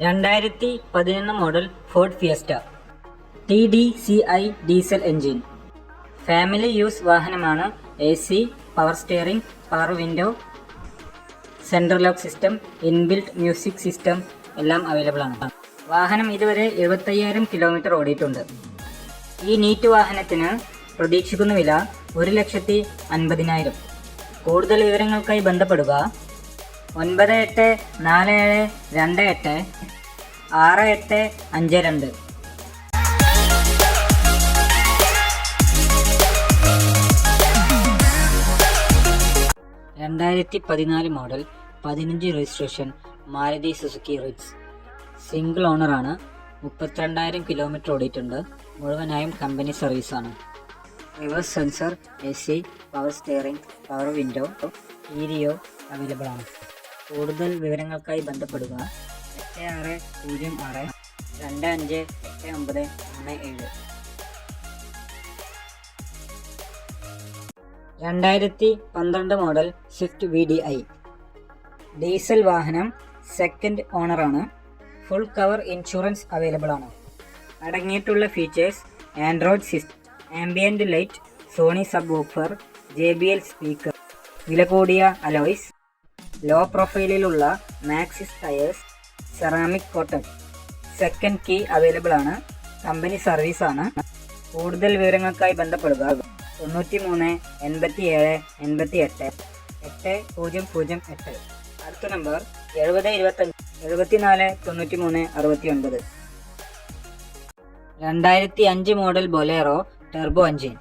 2011 model Ford fiesta TDCi diesel engine. Family use വാഹനമാണ്. AC, power steering, power window, central lock system, inbuilt music system എല്ലാം available ആണ്. വാഹനം ഇതുവരെ 75,000 kilometre ഓടിയിട്ടുണ്ട്. ഈ നീറ്റ് വാഹനത്തിന് പ്രതീക്ഷിക്കുന്ന വില 1,50,000. കൂടുതൽ വിവരങ്ങൾക്കായി ബന്ധപ്പെടുക 9847286852. 2014 model 15 registration Maruti Suzuki Ritz. Single ഓണറാണ്. 32,000 കിലോമീറ്റർ ഓടിയിട്ടുണ്ട്. മുഴുവനായും കമ്പനി സർവീസാണ്. Reverse sensor, AC, power steering, power window, stereo available ആണ്. കൂടുതൽ വിവരങ്ങൾക്കായി ബന്ധപ്പെടുക 8606258937. 2012 മോഡൽ സ്വിഫ്റ്റ് VDI ഡീസൽ വാഹനം. സെക്കൻഡ് ഓണറാണ്. ഫുൾ കവർ ഇൻഷുറൻസ് അവൈലബിൾ ആണ്. അടങ്ങിയിട്ടുള്ള features: Android system, ambient light, Sony sub woofer, JBL speaker, വില കൂടിയ അലോയ്സ്, ലോ പ്രൊഫൈലിലുള്ള Maxxis tyres, ceramic coating. Second key available ആണ്. കമ്പനി സർവീസ് ആണ്. കൂടുതൽ വിവരങ്ങൾക്കായി ബന്ധപ്പെടുക 93 87 88 8008. അടുത്ത number 7025 74 93 69. 2005 model Bolero turbo engine.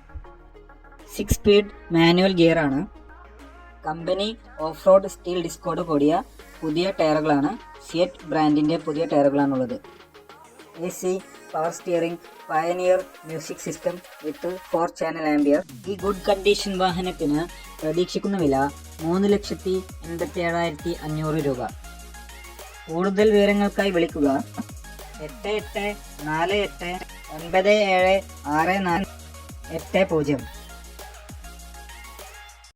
6 speed manual gear ആണ്. കമ്പനി ഓഫ് റോഡ് സ്റ്റീൽ ഡിസ്കോട് കൂടിയ പുതിയ ടയറുകളാണ്. സിയറ്റ് ബ്രാൻഡിൻ്റെ പുതിയ ടയറുകളാണുള്ളത്. AC, power steering, Pioneer music system with 4 channel amplifier. ഈ ഗുഡ് കണ്ടീഷൻ വാഹനത്തിന് പ്രതീക്ഷിക്കുന്ന വില 3,87,500 രൂപ. കൂടുതൽ വിവരങ്ങൾക്കായി വിളിക്കുക 8848976480.